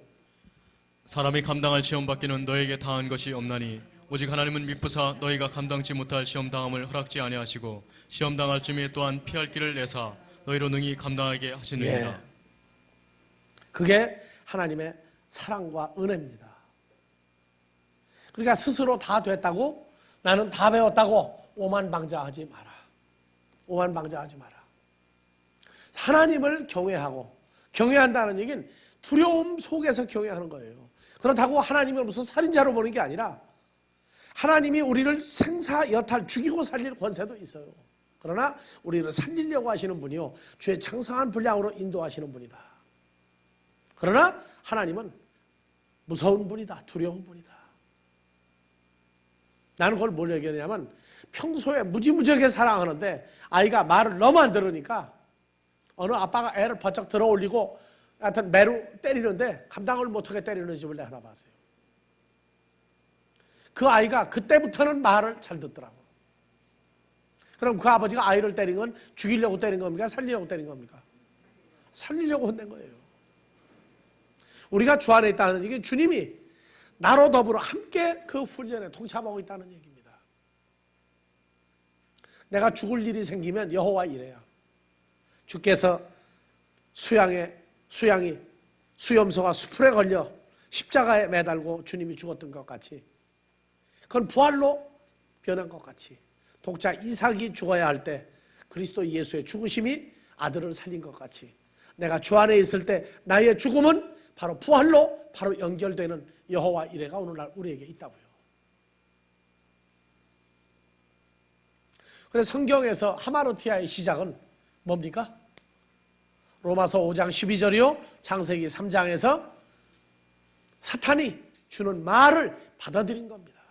사람이 감당할 시험 받기는 너에게 당한 것이 없나니 오직 하나님은 미쁘사 너희가 감당치 못할 시험 당함을 허락지 아니하시고 시험 당할 쯤에 또한 피할 길을 내사 너희로 능히 감당하게 하시느니라. 예. 그게 하나님의 사랑과 은혜입니다. 그러니까 스스로 다 됐다고 나는 다 배웠다고 오만방자하지 마라. 오만방자하지 마라. 하나님을 경외하고 경외한다는 얘기는 두려움 속에서 경외하는 거예요. 그렇다고 하나님을 무슨 살인자로 보는 게 아니라 하나님이 우리를 생사여탈 죽이고 살릴 권세도 있어요. 그러나 우리를 살리려고 하시는 분이요 주의 창성한 분량으로 인도하시는 분이다. 그러나 하나님은 무서운 분이다. 두려운 분이다. 나는 그걸 뭘 얘기하냐면 평소에 무지무지하게 사랑하는데 아이가 말을 너무 안 들으니까 어느 아빠가 애를 번쩍 들어 올리고 하여튼 매로 때리는데 감당을 못하게 때리는 집을 내가 하나 봤어요. 그 아이가 그때부터는 말을 잘 듣더라고. 그럼 그 아버지가 아이를 때린 건 죽이려고 때린 겁니까? 살리려고 때린 겁니까? 살리려고 혼낸 거예요. 우리가 주 안에 있다는 얘기는 주님이 나로 더불어 함께 그 훈련에 동참하고 있다는 얘기입니다. 내가 죽을 일이 생기면 여호와 이래야. 주께서 수양이 수염소가 수풀에 걸려 십자가에 매달고 주님이 죽었던 것 같이 그건 부활로 변한 것 같이 독자 이삭이 죽어야 할 때 그리스도 예수의 죽으심이 아들을 살린 것 같이 내가 주 안에 있을 때 나의 죽음은 바로 부활로 바로 연결되는 여호와 이레가 오늘날 우리에게 있다고요. 그래서 성경에서 하마르티아의 시작은 뭡니까? 로마서 5장 12절이요 창세기 3장에서 사탄이 주는 말을 받아들인 겁니다.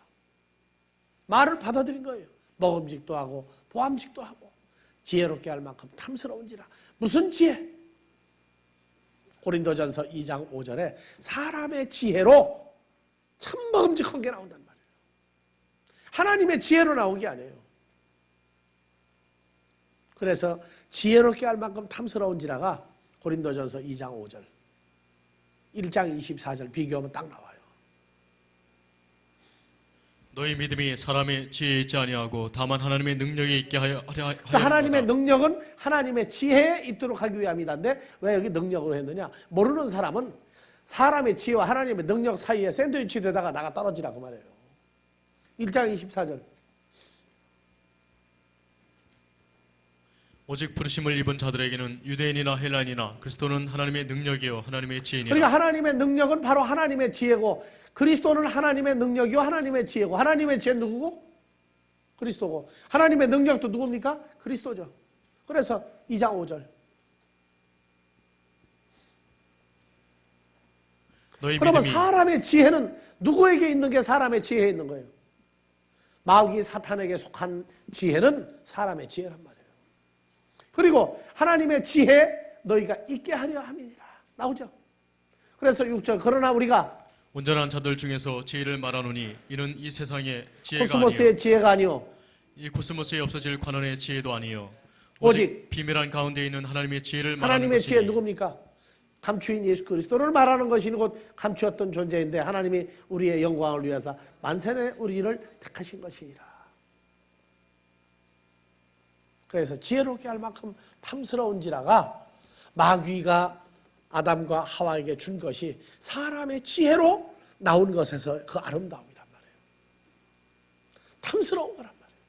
말을 받아들인 거예요. 먹음직도 하고 보암직도 하고 지혜롭게 할 만큼 탐스러운지라. 무슨 지혜? 고린도전서 2장 5절에 사람의 지혜로 참 먹음직한 게 나온단 말이에요. 하나님의 지혜로 나온 게 아니에요. 그래서 지혜롭게 할 만큼 탐스러운지라가 고린도전서 2장 5절 1장 24절 비교하면 딱 나와요. 너희 믿음이 사람의 지혜에 있지 아니하고 다만 하나님의 능력에 있게 하려 그래서 하나님의 능력은 하나님의 지혜에 있도록 하기 위함이다인데 왜 여기 능력으로 했느냐? 모르는 사람은 사람의 지혜와 하나님의 능력 사이에 샌드위치 되다가 나가 떨어지라고 말해요. 1장 24절 오직 부르심을 입은 자들에게는 유대인이나 헬라인이나 그리스도는 하나님의 능력이요 하나님의 지혜니라. 그러니까 하나님의 능력은 바로 하나님의 지혜고 그리스도는 하나님의 능력이요 하나님의 지혜고 하나님의 지혜 누구고? 그리스도고 하나님의 능력도 누굽니까? 그리스도죠. 그래서 2장 5절 너희 그러면 믿음이 사람의 지혜는 누구에게 있는 게 사람의 지혜에 있는 거예요? 마귀 사탄에게 속한 지혜는 사람의 지혜란 말이에요. 그리고 하나님의 지혜 너희가 있게 하려 함이니라 나오죠. 그래서 6절 그러나 우리가 온전한 자들 중에서 지혜를 말하노니 이는 이 세상의 지혜가 코스모스의 아니요 지혜가 아니요 이 코스모스에 없어질 관원의 지혜도 아니요 오직 비밀한 가운데 있는 하나님의 지혜를 말하는 하나님의 것이니 지혜 누굽니까? 감추인 예수 그리스도를 말하는 것이니 곧 감추었던 존재인데 하나님이 우리의 영광을 위해서 만세의 우리를 택하신 것이니라. 그래서 지혜롭게 할 만큼 탐스러운지라가 마귀가 아담과 하와에게 준 것이 사람의 지혜로 나온 것에서 그 아름다움이란 말이에요. 탐스러운 거란 말이에요.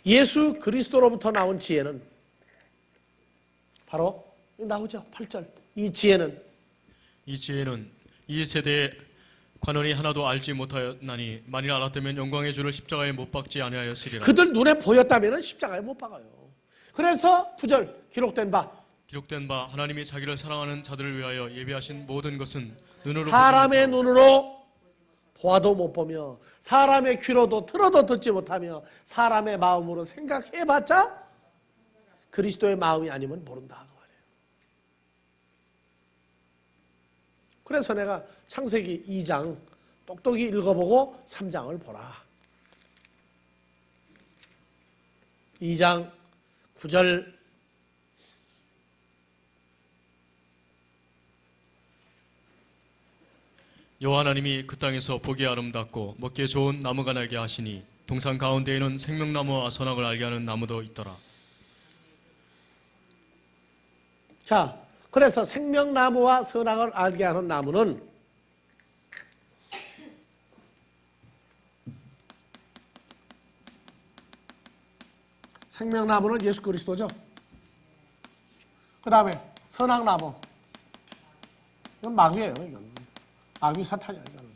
예수 그리스도로부터 나온 지혜는 바로 나오죠. 8절. 이 지혜는 이 세대의 관원이 하나도 알지 못하였나니 만일 알았다면 영광의 주를 십자가에 못 박지 아니하였으리라. 그들 눈에 보였다면 십자가에 못 박아요. 그래서 9절 기록된 바 하나님이 자기를 사랑하는 자들을 위하여 예비하신 모든 것은 눈으로 사람의 눈으로 보아도 못 보며 사람의 귀로도 들어도 듣지 못하며 사람의 마음으로 생각해봤자 그리스도의 마음이 아니면 모른다 그 말이에요. 그래서 내가 창세기 2장 똑똑히 읽어보고 3장을 보라. 2장 9절 여호와 하나님이 그 땅에서 보기 아름답고 먹기에 좋은 나무가 나게 하시니 동산 가운데에는 생명나무와 선악을 알게 하는 나무도 있더라. 자, 그래서 생명나무와 선악을 알게 하는 나무는 생명나무는 예수 그리스도죠. 그 다음에 선악나무 이건 마귀예요. 이건 마귀 사탄이야. 이건.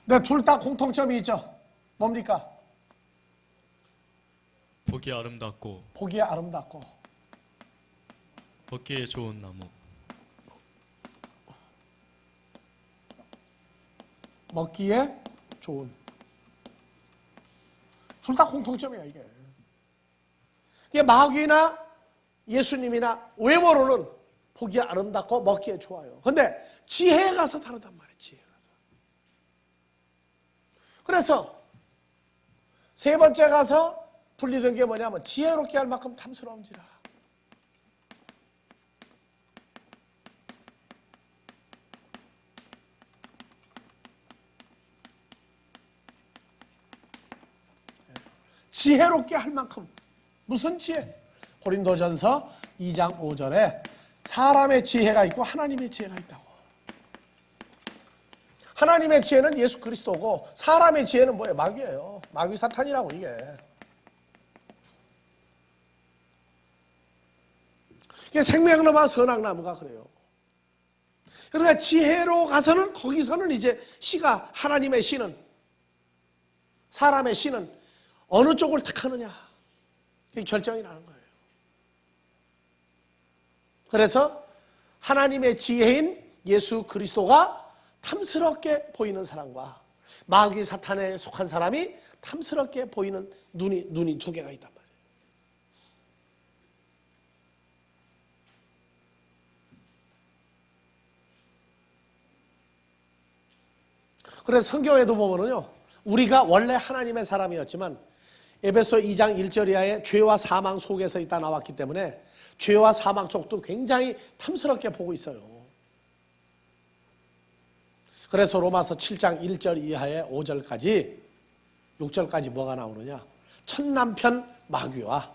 근데 둘 다 공통점이 있죠. 뭡니까? 보기 아름답고 보기에 아름답고 먹기에 좋은 나무. 먹기에 좋은. 둘 다 공통점이야 이게. 이게 마귀나 예수님이나 외모로는 보기에 아름답고 먹기에 좋아요. 근데 지혜에 가서 다르단 말이에요. 지혜에 가서. 그래서 세 번째 가서 분리된 게 뭐냐면 지혜롭게 할 만큼 탐스러움지라. 지혜롭게 할 만큼. 무슨 지혜? 고린도전서 2장 5절에 사람의 지혜가 있고 하나님의 지혜가 있다고. 하나님의 지혜는 예수 그리스도고 사람의 지혜는 뭐예요? 마귀예요. 마귀 사탄이라고 이게. 이게 생명나무와 선악나무가 그래요. 그러니까 지혜로 가서는 거기서는 이제 씨가 하나님의 씨는 사람의 씨는 어느 쪽을 택하느냐 그게 결정이 나는 거예요. 그래서 하나님의 지혜인 예수 그리스도가 탐스럽게 보이는 사람과 마귀 사탄에 속한 사람이 탐스럽게 보이는 눈이 두 개가 있단 말이에요. 그래서 성경에도 보면은요, 우리가 원래 하나님의 사람이었지만 에베소 2장 1절 이하에 죄와 사망 속에서 있다 나왔기 때문에 죄와 사망 쪽도 굉장히 탐스럽게 보고 있어요. 그래서 로마서 7장 1절 이하에 5절까지 6절까지 뭐가 나오느냐? 첫 남편 마귀와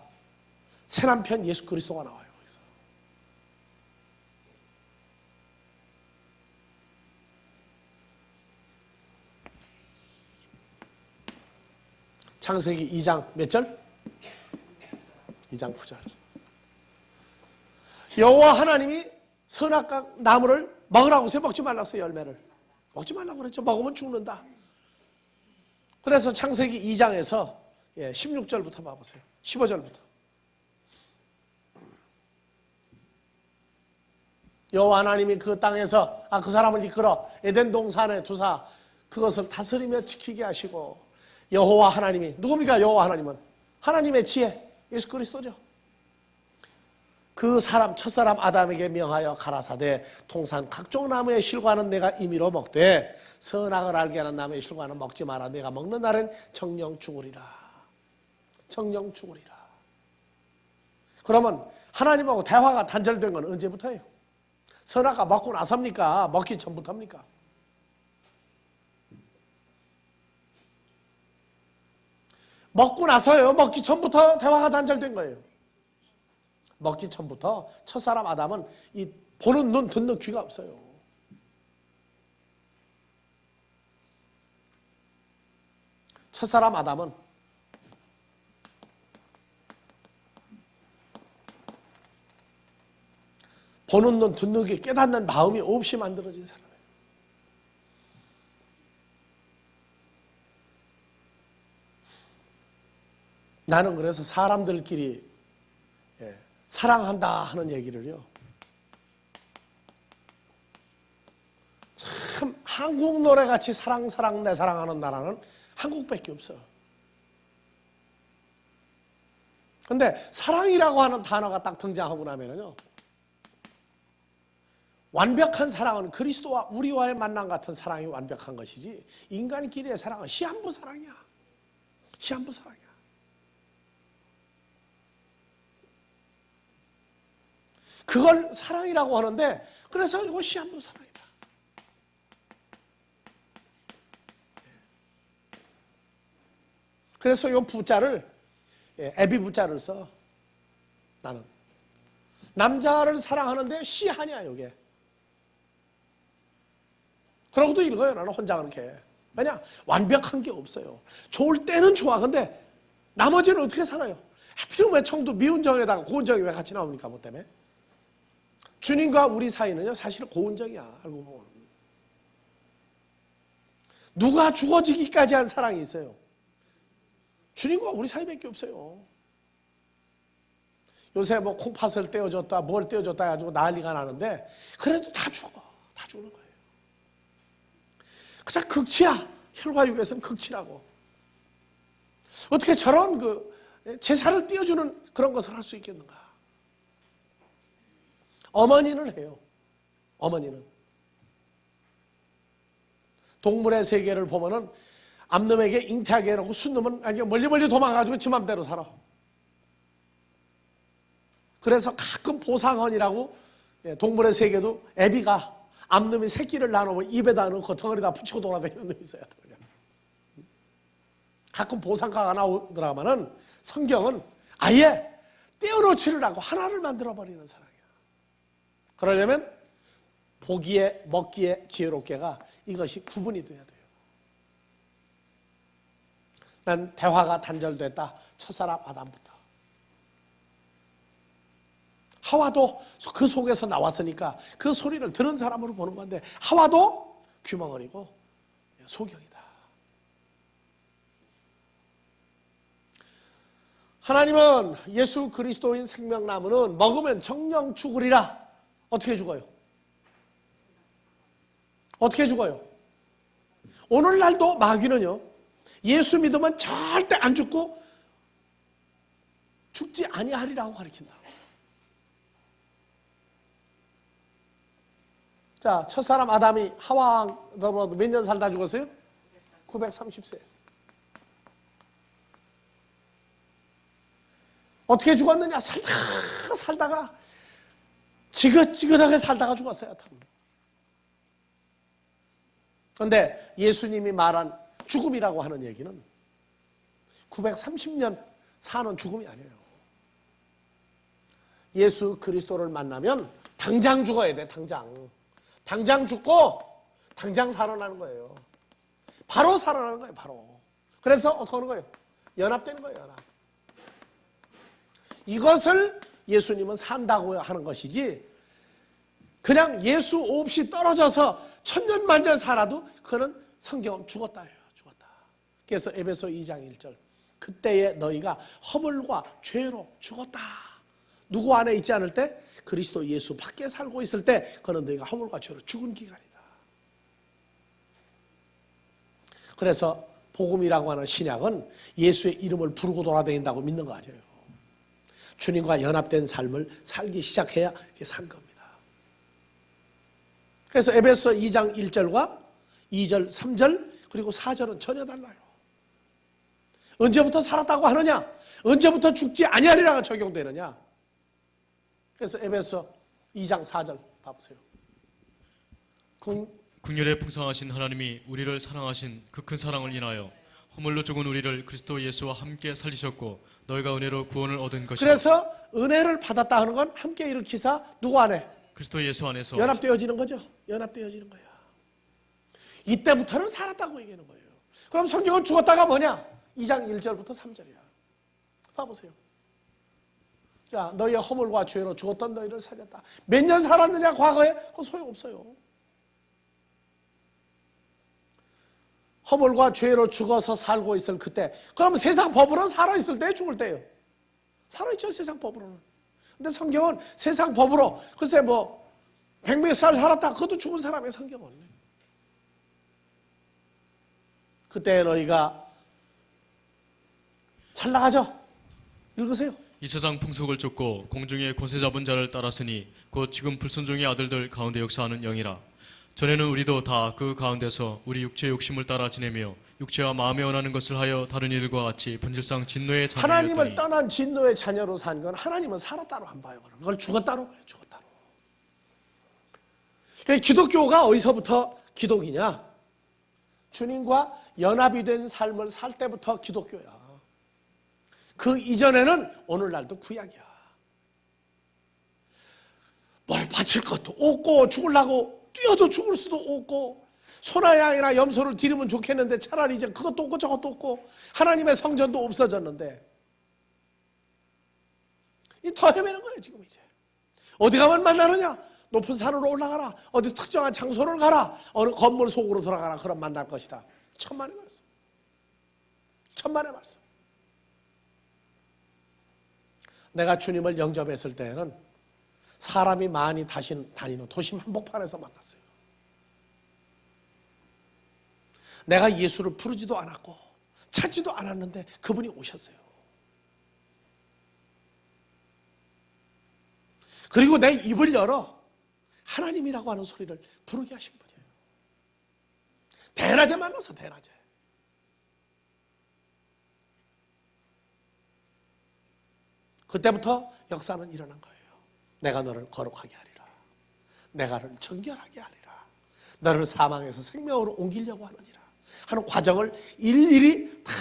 새 남편 예수 그리스도가 나와요. 거기서. 창세기 2장 몇 절? 2장 9절. 여호와 하나님이 선악과 나무를 먹으라고 해서 먹지 말라고 해서 열매를 먹지 말라고 그랬죠. 먹으면 죽는다. 그래서 창세기 2장에서 16절부터 봐보세요. 15절부터. 여호와 하나님이 그 땅에서 그 사람을 이끌어 에덴 동산에 두사 그것을 다스리며 지키게 하시고 여호와 하나님이 누굽니까? 여호와 하나님은 하나님의 지혜 예수 그리스도죠. 그 사람 첫사람 아담에게 명하여 가라사대 동산 각종 나무의 실과는 내가 임의로 먹되 선악을 알게 하는 나무의 실과는 먹지 마라. 내가 먹는 날엔 정령 죽으리라. 정령 죽으리라. 그러면 하나님하고 대화가 단절된 건 언제부터예요? 선악과 먹고 나섭니까? 먹기 전부터입니까? 먹고 나서요. 먹기 전부터 대화가 단절된 거예요. 먹기 전부터 첫사람 아담은 이 보는 눈, 듣는 귀가 없어요. 첫사람 아담은 보는 눈, 듣는 귀, 깨닫는 마음이 없이 만들어진 사람이에요. 나는 그래서 사람들끼리 사랑한다 하는 얘기를요, 한국 노래같이 사랑 사랑 내 사랑하는 나라는 한국밖에 없어. 근데 사랑이라고 하는 단어가 딱 등장하고 나면은요, 완벽한 사랑은 그리스도와 우리와의 만남 같은 사랑이 완벽한 것이지, 인간끼리의 사랑은 시한부 사랑이야. 시한부 사랑이야. 그걸 사랑이라고 하는데, 그래서 이거 시한부 사랑이다. 그래서 이 부자를, 애비 부자를 써. 나는 남자를 사랑하는데 시하냐 이게. 그러고도 읽어요. 나는 혼자 그렇게. 왜냐? 완벽한 게 없어요. 좋을 때는 좋아. 근데 나머지는 어떻게 살아요? 하필이면 왜 청두 미운정에다가 고운정이 왜 같이 나옵니까? 뭐 때문에? 주님과 우리 사이는요, 사실은 고운정이야. 알고 보면. 누가 죽어지기까지 한 사랑이 있어요. 주님과 우리 사이밖에 없어요. 요새 뭐 콩팥을 떼어줬다, 뭘 떼어줬다 해가지고 난리가 나는데, 그래도 다 죽어. 다 죽는 거예요. 그냥 극치야. 혈과육에서는 극치라고. 어떻게 저런 제사를 띄워주는 그런 것을 할 수 있겠는가? 어머니는 해요. 어머니는. 동물의 세계를 보면은 암놈에게 잉태하게 해놓고 순놈은 멀리 도망가가지고 지 맘대로 살아. 그래서 가끔 보상헌이라고, 동물의 세계도 애비가 암놈이 새끼를 나누면 입에다 넣고 덩어리다 붙이고 돌아다니는 놈이 있어요. 가끔 보상가가 나오더라마는 성경은 아예 떼어놓지를 않고 하나를 만들어버리는 사랑이야. 그러려면 보기에 먹기에 지혜롭게가 이것이 구분이 돼야 돼요. 난 대화가 단절됐다. 첫사람 아담부터. 하와도 그 속에서 나왔으니까 그 소리를 들은 사람으로 보는 건데, 하와도 귀머거리고 소경이다. 하나님은 예수 그리스도인 생명나무는 먹으면 정령 죽으리라. 어떻게 죽어요? 어떻게 죽어요? 오늘날도 마귀는요, 예수 믿으면 절대 안 죽고 죽지 아니하리라고 가르친다. 자, 첫사람 아담이 하와왕 몇 년 살다 죽었어요? 930세. 어떻게 죽었느냐? 살다가 지긋지긋하게 살다가 죽었어요. 그런데 예수님이 말한 죽음이라고 하는 얘기는 930년 사는 죽음이 아니에요. 예수 그리스도를 만나면 당장 죽어야 돼. 당장 죽고 당장 살아나는 거예요. 바로 살아나는 거예요. 바로. 그래서 어떻게 하는 거예요? 연합되는 거예요. 연합. 이것을 예수님은 산다고 하는 것이지, 그냥 예수 없이 떨어져서 천년만년 살아도 그는 성경은 죽었다예요. 죽었다. 그래서 에베소 2장 1절, 그때에 너희가 허물과 죄로 죽었다. 누구 안에 있지 않을 때? 그리스도 예수 밖에 살고 있을 때 그는 너희가 허물과 죄로 죽은 기간이다. 그래서 복음이라고 하는 신약은 예수의 이름을 부르고 돌아다닌다고 믿는 거 아니에요. 주님과 연합된 삶을 살기 시작해야 이게 산 겁니다. 그래서 에베소 2장 1절과 2절, 3절 그리고 4절은 전혀 달라요. 언제부터 살았다고 하느냐? 언제부터 죽지 아니하리라가 적용되느냐? 그래서 에베소 2장 4절 봐보세요. 긍휼에 풍성하신 하나님이 우리를 사랑하신 그 큰 사랑을 인하여 허물로 죽은 우리를 그리스도 예수와 함께 살리셨고 너희가 은혜로 구원을 얻은 것이다. 그래서 은혜를 받았다 하는 건 함께 일으키사 누구 안에? 그리스도 예수 안에서 연합되어지는 거죠. 연합되어지는 거야. 이때부터는 살았다고 얘기하는 거예요. 그럼 성경은 죽었다가 뭐냐? 2장 1절부터 3절이야. 봐보세요. 자, 너희의 허물과 죄로 죽었던 너희를 살렸다. 몇 년 살았느냐 과거에? 그거 소용없어요. 허물과 죄로 죽어서 살고 있을 그때, 그럼 세상 법으로는 살아있을 때 죽을 때예요. 살아있죠, 세상 법으로는. 근데 성경은 세상 법으로 글쎄 뭐 100몇 살 살았다, 그것도 죽은 사람의 성경은. 그때 너희가 잘 나가죠. 읽으세요. 이 세상 풍속을 쫓고 공중의 권세 잡은 자를 따랐으니 곧 지금 불순종의 아들들 가운데 역사하는 영이라. 전에는 우리도 다 그 가운데서 우리 육체의 욕심을 따라 지내며 육체와 마음에 원하는 것을 하여 다른 이들과 같이 본질상 진노의 하나님을 자녀였더니 떠난 진노의 자녀로 산 건 하나님은 살았다로 안 봐요. 그걸 죽었다로 봐요. 죽었다로. 기독교가 어디서부터 기독이냐? 주님과 연합이 된 삶을 살 때부터 기독교야. 그 이전에는 오늘날도 구약이야. 뭘 바칠 것도 없고 죽으려고 뛰어도 죽을 수도 없고 소나양이나 염소를 드리면 좋겠는데 차라리 이제 그것도 없고 저것도 없고 하나님의 성전도 없어졌는데 더 헤매는 거예요. 지금 이제 어디 가면 만나느냐? 높은 산으로 올라가라. 어디 특정한 장소를 가라. 어느 건물 속으로 들어가라. 그럼 만날 것이다. 천만의 말씀. 천만의 말씀. 내가 주님을 영접했을 때에는 사람이 많이 다니는 도심 한복판에서 만났어요. 내가 예수를 부르지도 않았고 찾지도 않았는데 그분이 오셨어요. 그리고 내 입을 열어 하나님이라고 하는 소리를 부르게 하신 분이에요. 대낮에 만나서 대낮에. 그때부터 역사는 일어난 거예요. 내가 너를 거룩하게 하리라. 내가 너를 정결하게 하리라. 너를 사망에서 생명으로 옮기려고 하느니라 하는 과정을 일일이 다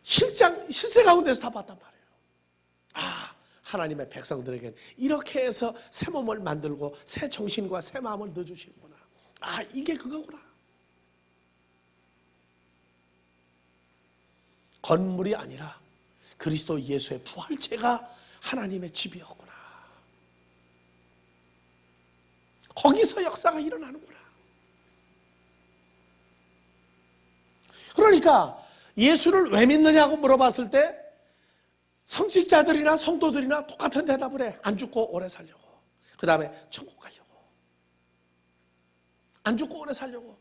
실세 가운데서 다 봤단 말이에요. 아, 하나님의 백성들에게 이렇게 해서 새 몸을 만들고 새 정신과 새 마음을 넣어주시는구나. 아, 이게 그거구나. 건물이 아니라 그리스도 예수의 부활체가 하나님의 집이었구나. 거기서 역사가 일어나는구나. 그러니까 예수를 왜 믿느냐고 물어봤을 때 성직자들이나 성도들이나 똑같은 대답을 해. 안 죽고 오래 살려고. 그 다음에 천국 가려고. 안 죽고 오래 살려고.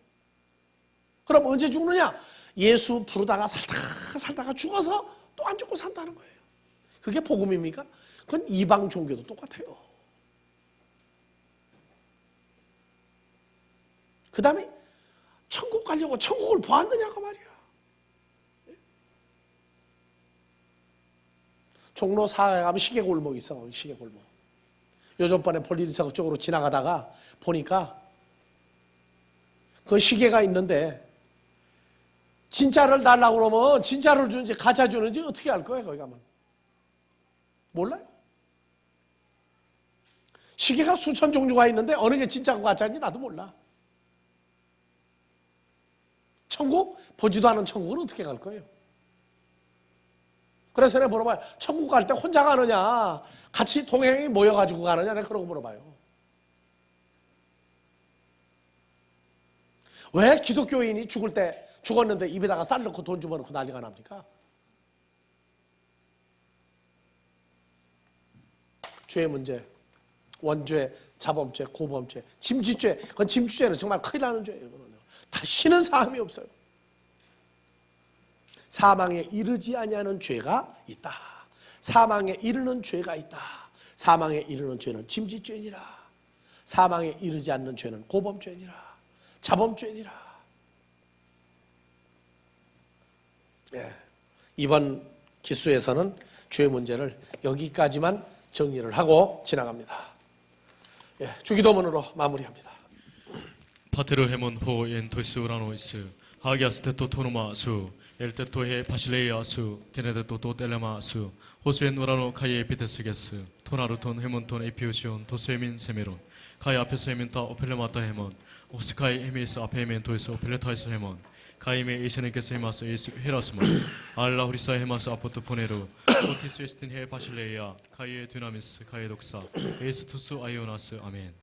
그럼 언제 죽느냐? 예수 부르다가 살다가 죽어서 또 안 죽고 산다는 거예요. 그게 복음입니까? 그건 이방 종교도 똑같아요. 그 다음에 천국 가려고 천국을 보았느냐고 말이야. 종로 4에 가면 시계골목 있어. 시계골목. 요즘번에 볼일에서 그쪽으로 지나가다가 보니까 그 시계가 있는데 진짜를 달라고 그러면 진짜를 주는지 가짜 주는지 어떻게 알 거예요? 거기 가면 몰라요. 시계가 수천 종류가 있는데 어느 게 진짜고 가짜인지 나도 몰라. 천국? 보지도 않은 천국은 어떻게 갈 거예요? 그래서 내가 물어봐요. 천국 갈 때 혼자 가느냐 같이 동행이 모여가지고 가느냐 내가 그러고 물어봐요. 왜 기독교인이 죽을 때 죽었는데 입에다가 쌀 넣고 돈 집어넣고 난리가 납니까? 죄의 문제, 원죄, 자범죄, 고범죄, 짐짓죄. 그건 짐짓죄는 정말 큰일 나는 죄예요. 다시는 사함이 없어요. 사망에 이르지 아니하는 죄가 있다. 사망에 이르는 죄가 있다. 사망에 이르는 죄는 짐짓죄니라. 사망에 이르지 않는 죄는 고범죄니라. 자범죄니라. 예, 이번 기수에서는 죄 문제를 여기까지만 정리를 하고 지나갑니다. 예, 주기도문으로 마무리합니다. 파테르 헤몬 호 엔토스 우라노이스 하기아스테토 토노마수 엘테토헤 바실레이아수 게네데토 텔레마수 호수엔 우라노 카이에 비테스게스 토나루톤 헤몬톤 에피오시온 토스헤민 세메론 카이 앞에서 헤민타 오펠레마타 헤몬 오스카이 헤미스 앞에 헤멘토에서 오펠레타에서 헤몬 카이메 에이세네케스 헤마스 에이스 헤라스마 알라 후리사 헤마스 아포트 포네루 오티스 에스틴 헤 바실레이아 카이에 듀나미스 카이 독사 에이스투스 아이오나스 아멘.